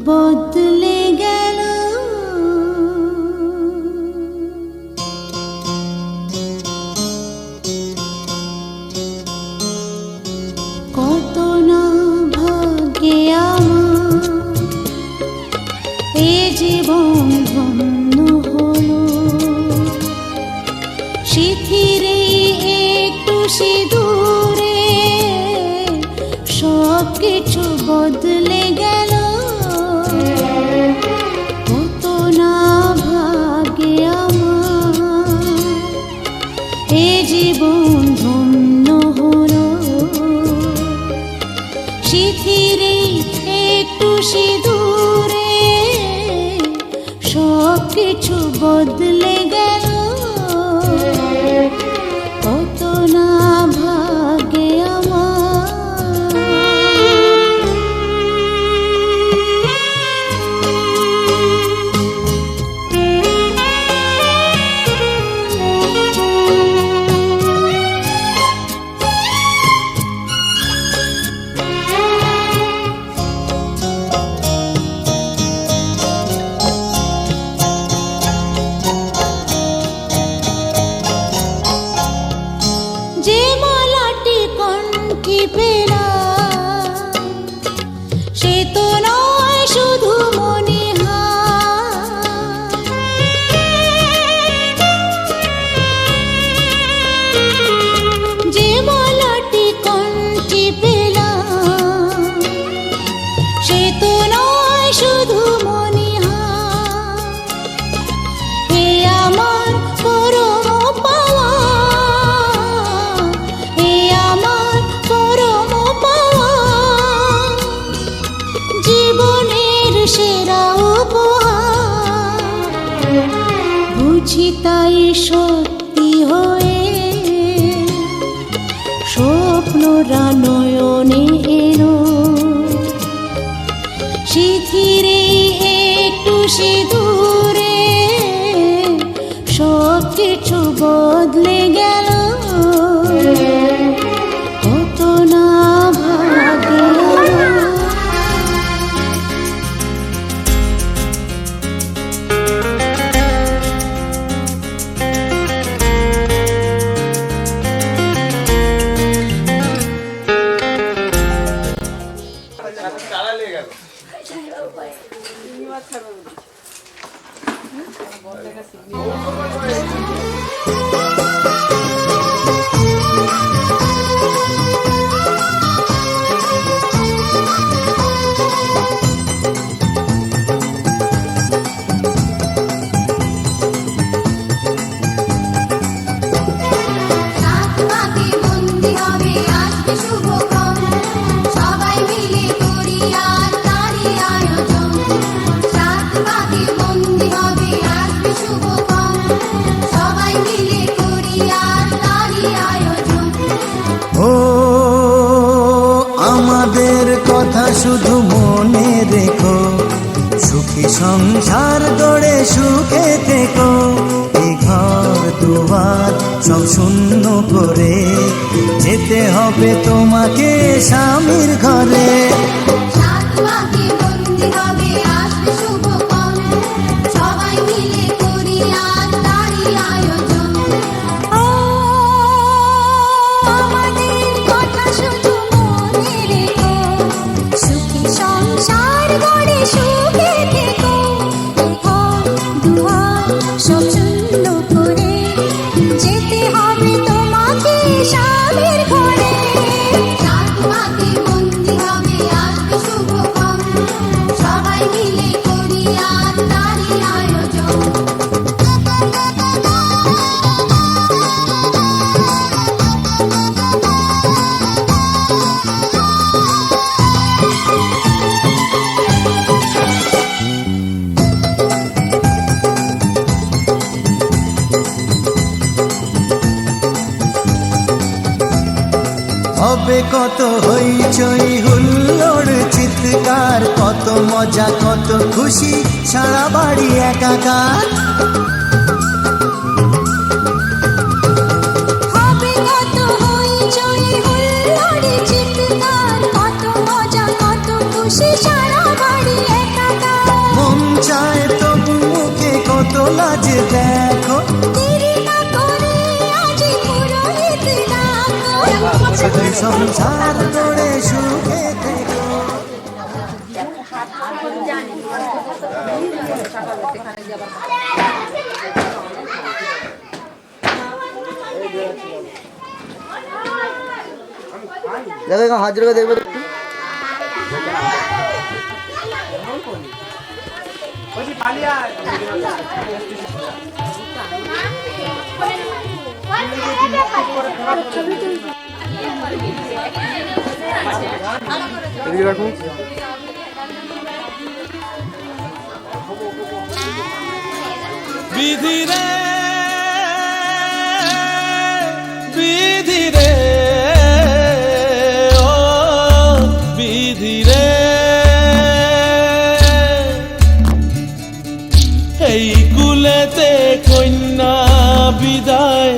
বদলে গেল। কত না ভাগ্যে আমার এ জীবন ধন্য হলো, শিথিরে একটু সিঁদুরে সব কিছু বদলে গেল। কত না ভাগ্যে আমার এ জীবন ধন্য হলো, শিথিরে একটু সিঁদুরে সব কিছু বদলে গেল। কত না ভাগ্যে আমার। যে মালাটি কণ্ঠে পেলাম সে তো নয় শুধু মনে হয়, যে মালাটি কণ্ঠে পেলাম সে তো নয় শুধু মনে হয়। এ আমার পরম পাওয়া, জীবনের সেরা উপহার। বুঝি তাই সত্যি হয়ে স্বপ্নরা নয়নে এলো, শিথিরে একটু সিঁদুরে সব কিছু বদলে গেল। কত না ভাগ্যে শুধু মনে রেখো, সুখী সংসার গড়ে সুখে থেকো। এই ঘর দুয়ার সব শূন্য করে যেতে হবে তোমাকে স্বামীর ঘরে। হবে কত হইচই হুল্লোড় চিৎকার, কত মজা কত খুশি সারা বাড়ি একাকার। হবে কত হইচই হুল্লোড় চিৎকার, কত মজা কত খুশি সারা বাড়ি একাকার। সংসার গড়ে সুখে থেকো। দেখো হাজির করে দেখবে রাখুন। বিধি রে বিধি রে ও বিধি রে, এই কুলেতে কন্যা বিদায়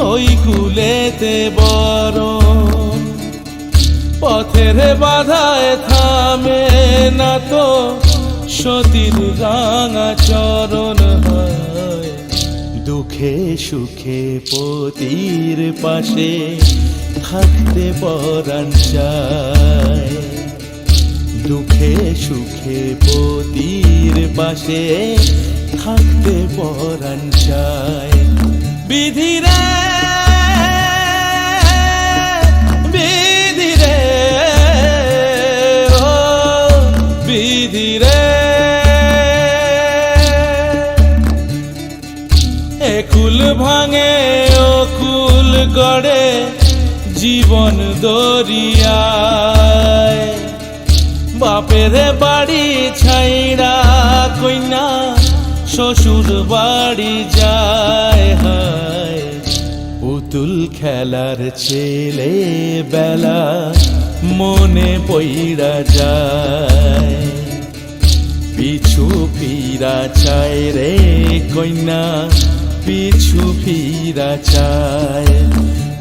ওই কুলেতে বরণ, পথের বাধায় থামে না তো সতীর রাঙা চরণ হয়। দুঃখে সুখে পতির পাশে থাকতে পরাণ চায়, দুঃখে সুখে পতির পাশে থাকতে পরাণ চায়। বিধি রে বিধি রে ও বিধি রে, একুল ভাঙে ও কুল গড়ে জীবন দরিয়ায়, বাপের বাড়ি ছাইড়া কইনা শ্বশুর বাড়ি যায় হায়। পুতুল খেলার ছেলে বেলা মনে পইড়া যায়, পিছু ফিরা চায় রে কইনা পিছু ফিরা চায়।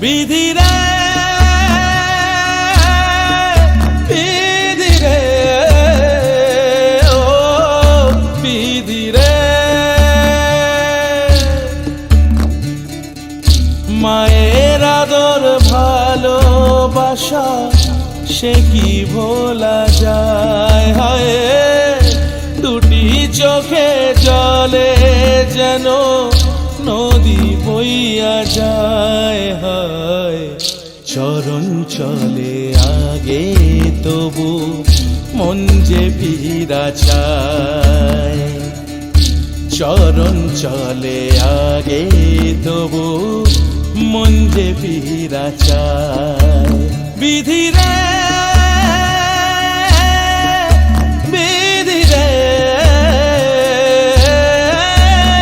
বিধি রে বিধি রে ও বিধি রে, মায়ের আদর ভালোবাসা সে কি ভোলা যায় হায়। দুটি চোখে জলে যেন নদী বইয়া যায় হায়। চরণ চলে আগে তবু মন যে ফিরা চায়, চরণ চলে আগে তবু মন যে ফিরা চায়। বিধি রে বিধি রে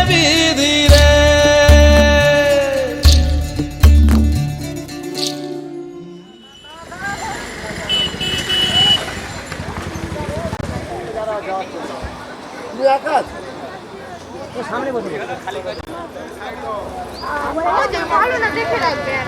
বিধি রে, সামনে বসে ভালো না দেখে রাখবেন।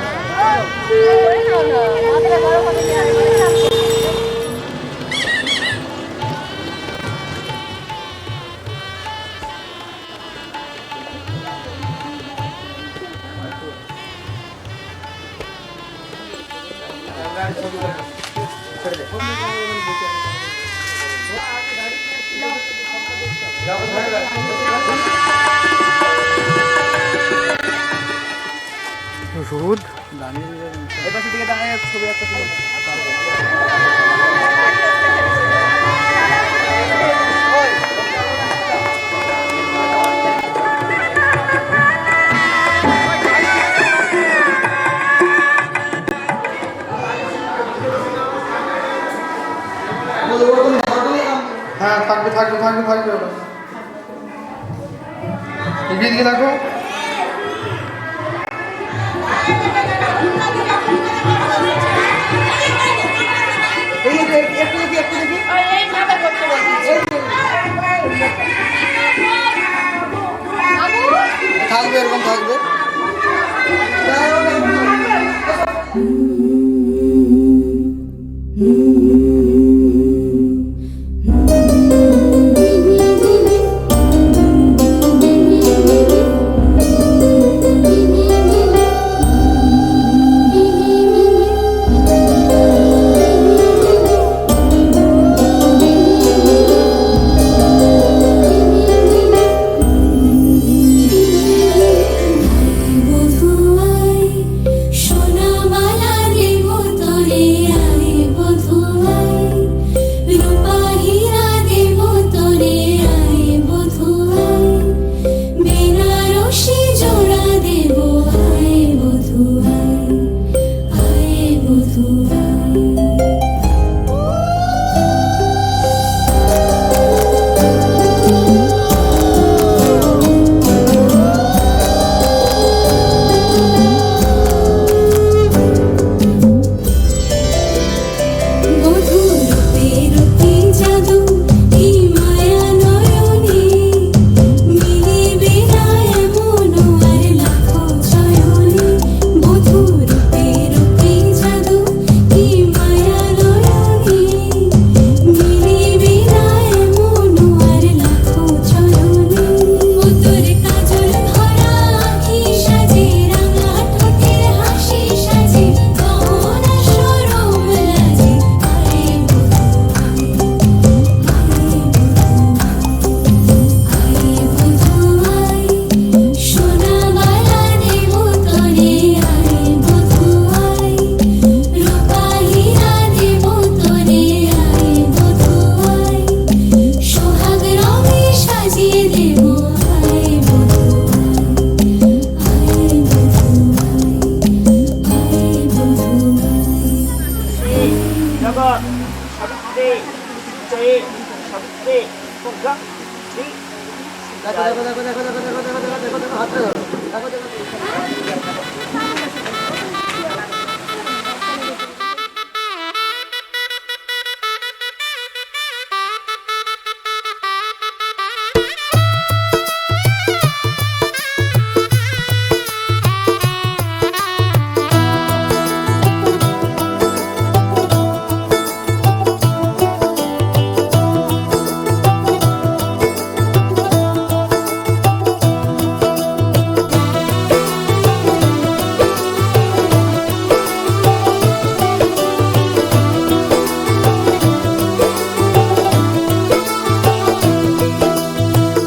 সুদ এই পাশে দিকে দাঁড়িয়ে ছবি একটা হ্যাঁ থাকবে থাকবে থাকবে থাকবে ওটা এগিয়ে রাখো। থাকবে এরকম থাকবে।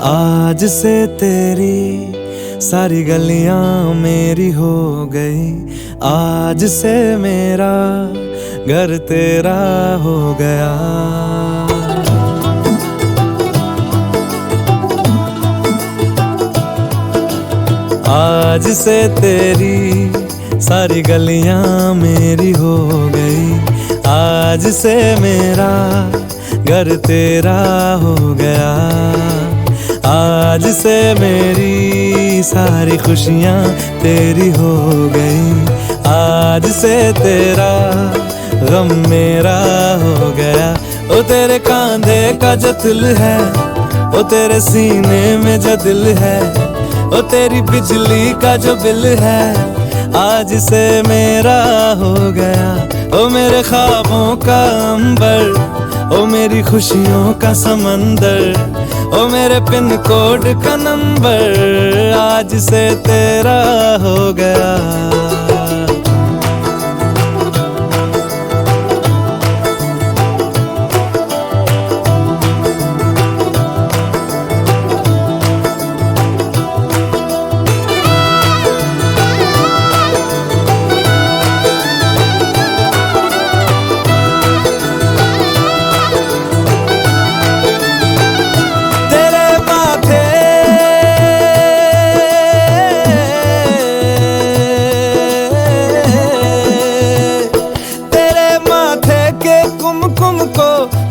आज से तेरी सारी गलियां मेरी हो गई, आज से मेरा घर तेरा हो गया। आज से तेरी सारी गलियां मेरी हो गई, आज से मेरा घर तेरा हो गया। आज से मेरी सारी खुशियां तेरी हो गई, आज से तेरा गम मेरा हो गया। ओ तेरे कांधे का जो दिल है, ओ तेरे सीने में जो दिल है, ओ तेरी बिजली का जो बिल है, आज से मेरा हो गया। ओ मेरे ख्वाबों का अंबर, ओ मेरी खुशियों का समंदर, ओ मेरे पिन कोड का नंबर, आज से तेरा हो गया।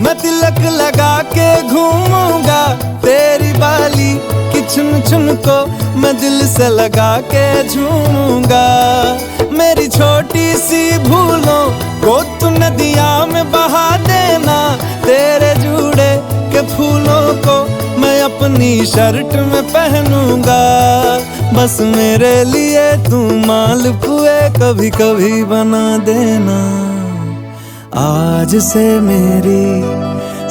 मैं तिलक लगा के घूमूंगा, तेरी बाली की चुन चुन को मैं दिल से लगा के झूमूंगा। मेरी छोटी सी भूलों को तू नदिया में बहा देना, तेरे जूड़े के फूलों को मैं अपनी शर्ट में पहनूंगा। बस मेरे लिए तू मालपुए कभी कभी बना देना। आज से मेरी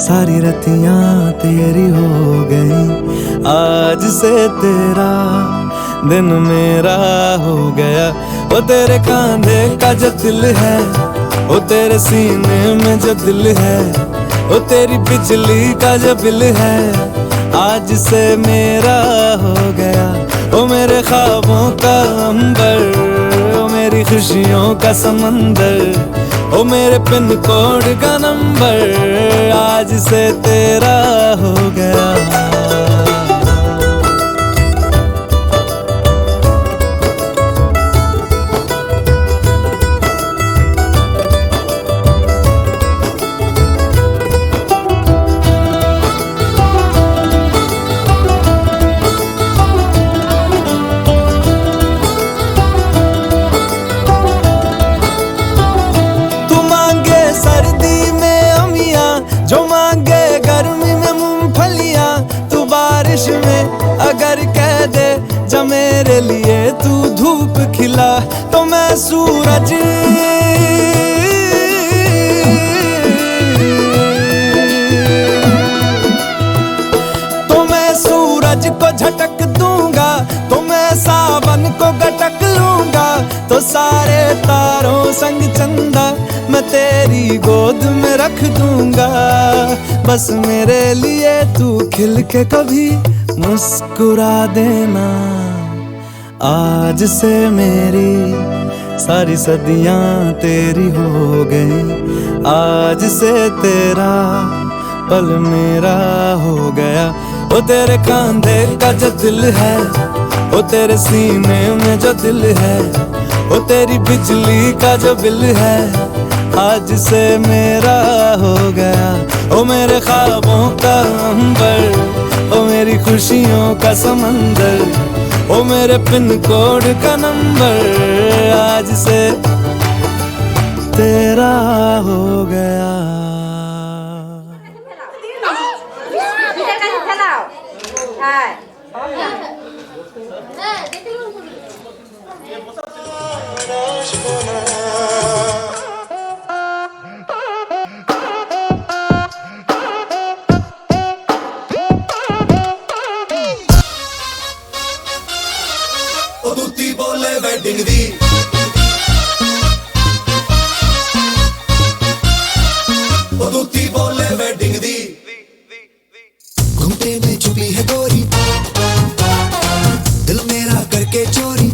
सारी रतियां तेरी हो गई, आज से तेरा दिन मेरा हो गया। ओ तेरे कांधे का जो दिल है, ओ तेरे सीने में जो दिल है, ओ तेरी बिजली का जो बिल है, आज से मेरा हो गया। ओ मेरे ख्वाबों का अंबर, ओ मेरी खुशियों का समंदर, ओ मेरे पिन कोड का नंबर, आज से तेरा हो गया। सर्दी में अमियाँ जो मांगे गर्मी में मूंगफलियाँ, तू बारिश में अगर कह दे जब मेरे लिए तू धूप खिला, तो मैं सूरज को झटक दूंगा, तो मैं सावन को गटक लूंगा। तो सारे तारों संग चंदा मैं तेरी गोद में रख दूंगा। बस मेरे लिए तू खिल के कभी मुस्कुरा देना। आज से मेरी सारी सदियां तेरी हो गई, आज से तेरा पल मेरा हो गया। ओ तेरे कांधे का जो दिल है, ओ तेरे सीने में जो दिल है, ओ तेरी बिजली का जो बिल है, आज से मेरा हो गया। ओ मेरे ख्वाबों का अंबर, ओ मेरी खुशियों का समंदर, ओ मेरे पिन कोड का नंबर आज से तेरा हो गया। ओ दूती बोले वेडिंग दी, ओ दूती बोले वेडिंग दी। घूमते में छुपी है गोरी, दिल मेरा करके चोरी,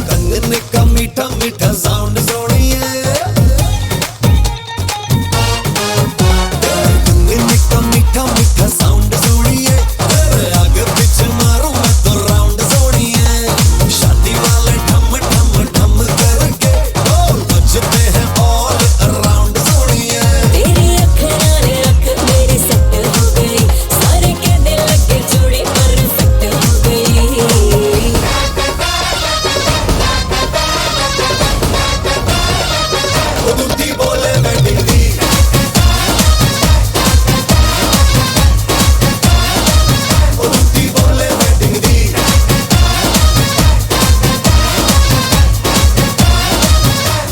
कंगने का मीठा मीठा साउंड सोनिए, कंगने का मीठा मीठा साउंड सोनिए, आगे पीछे मारूं मैं तो राउंड सोनिए, शादी वाले ठम ठम ठम करके ढोल बजते हैं ऑल अराउंड सोनिए। तेरी अखराने अख मेरी सेट हो गई, सारे कहने लगे जोड़ी परफेक्ट हो गई। ओ दूती बोले वेडिंग दी, ओ दूती बोले वेडिंग दी,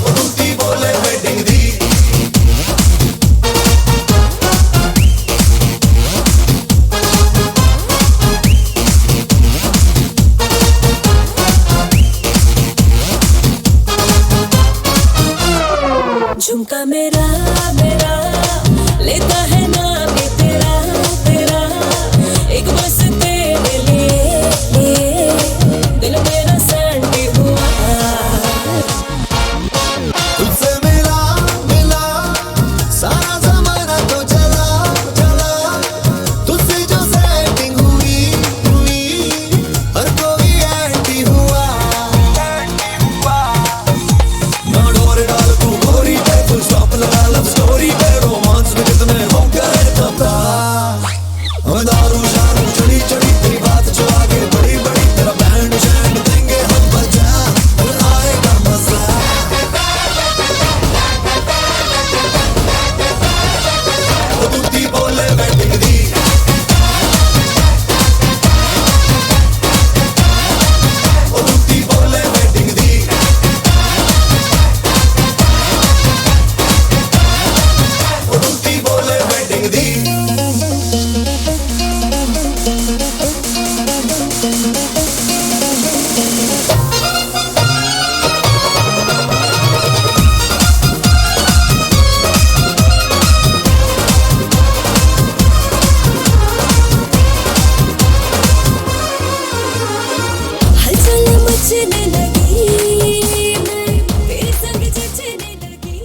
ओ दूती बोले वेडिंग दी। झुमका मेरा मेरा लेता है नाम ये तेरा तेरा, एक बस तेरे लिए दिल मेरा सैंडी हुआ। तुझसे मिला मिला सारा जमाना तो चला चला, तुझसे जो सेटिंग हुई हुई हर कोई एंटी हुआ। ना डोर डाल तू गोरी पे, तू स्टॉप लगा लव स्टोरी पे, रोमांस में कितने हो गए कब्ता। हमें दारू शारू चढ़ी चढ़ी तेरी बात जो आगे बड़ी बड़ी, तेरा बैंड शैंड देंगे हम बजा, फिर आएगा मजा। ओ दूती बोले वेडिंग दी, ओ दूती बोले वेडिंग दी, ओ दूती बोले वेडिंग दी। हलचल मचने लगी, मैं तेरे संग जचने लगी।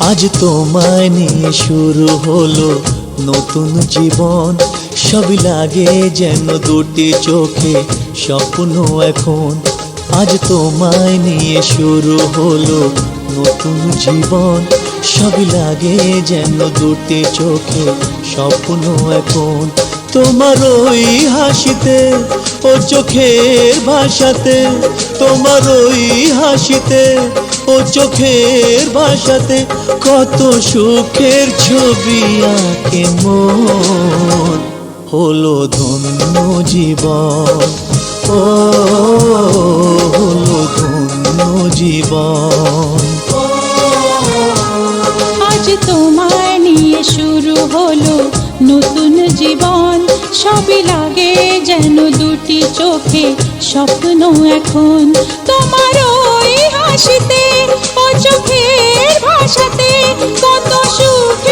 আজ তোমায় নিয়ে শুরু হলো নতুন জীবন, সবই লাগে যেন দুটি চোখে স্বপ্ন এখন। আজ তোমায় নিয়ে শুরু হলো নতুন জীবন, সবই লাগে যেন দুটি চোখে স্বপ্ন এখন। তোমার ওই হাসিতে ও চোখের ভাষাতে, তোমার ওই হাসিতে ও চোখের ভাষাতে কত সুখের ছবি আঁকে মন। হলো ধন্য জীবন, ও হলো ধন্য জীবন। আজ তোমায় নিয়ে শুরু হলো নতুন জীবন, সবই লাগে যেন দুটি চোখে স্বপ্ন এখন। তোমার ওই হাসিতে ও চোখের ভাষাতে কত সুখ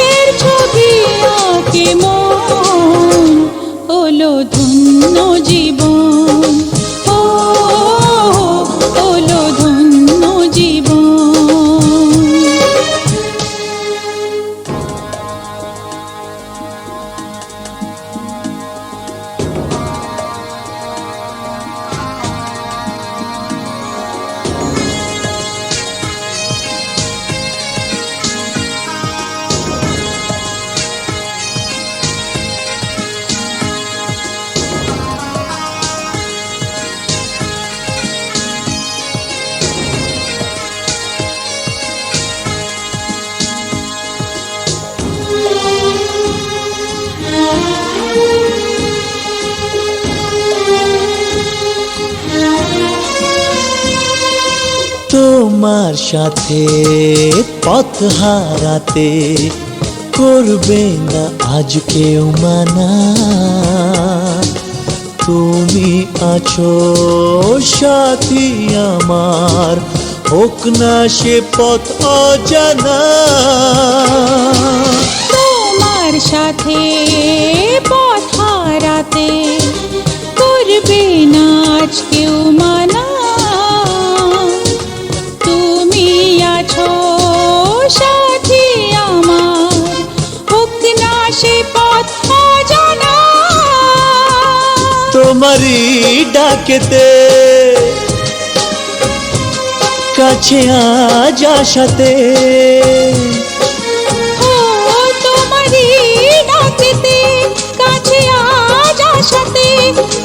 তোমার সাথে পথ হারাতে করবে না আজ কেউ মানা। তুমি আছো সাথী আমার, হোক না সে পথ অজানা। তোমার সাথে পথ হারাতে করবে না আজ কেউ মানা। তুমি আছো সাথী আমার, হোক না সে পথ অজানা। তোমারই ডাকেতে কাছে আজ আসাতে, ও তোমারই ডাকেতে কাছে আজ আসাতে,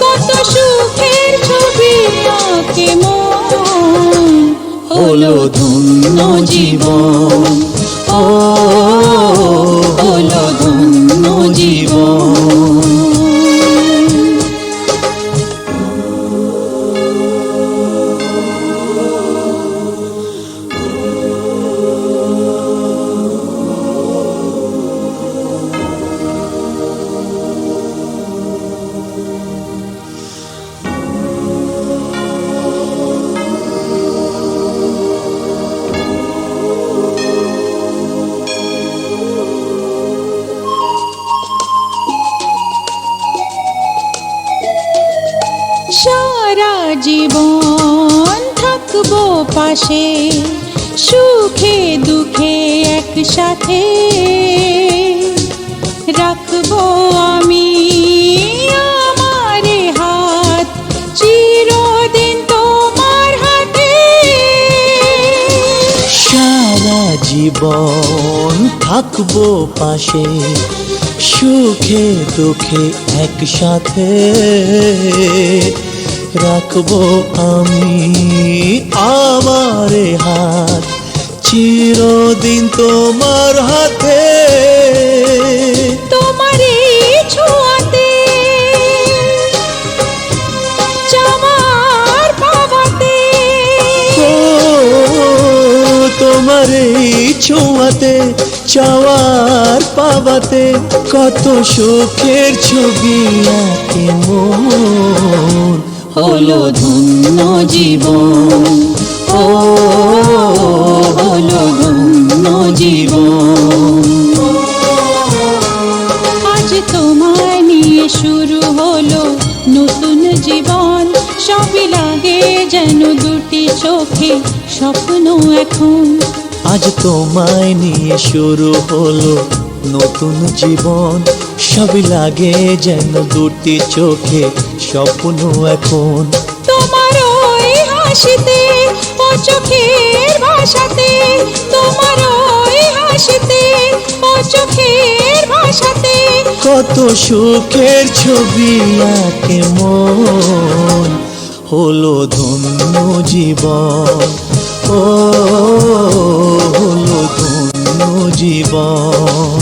কত সুখের ছবি আঁকে মন, হলো ধন্য জীবন। ও হলো ধন্য জীবন। সারা জীবন থাকবো পাশে, সুখে দুঃখে একসাথে রাখবো আমি আমার হাত, চিরদিন তোমার হাতে। সারা জীবন থাকবো পাশে, সুখে দুঃখে একসাথে রাখবো আমি আমার হাত, চিরদিন তোমার হাতে। তোমারই ছোঁয়াতে চাওয়ার পাওয়াতে, ও তোমার এই ছোঁয়াতে চাওয়ার পাওয়াতে, কত সুখের ছবি আঁকে মন, হলো ধন্য জীবন। ও হলো ধন্য জীবন। আজ তোমায় নিয়ে শুরু হলো নতুন জীবন, সবই লাগে যেন দুটি চোখে স্বপ্ন এখন। আজ তোমায় নিয়ে শুরু হলো নতুন জীবন, সবই লাগে যেন দুটি চোখে স্বপ্ন এখন। তোমার ওই হাসিতে ও চোখের ভাষাতে, তোমার ওই হাসিতে ও চোখের ভাষাতে, কত সুখের ছবি আঁকে মন, হলো ধন্য জীবন। ও হলো ধন্য জীবন।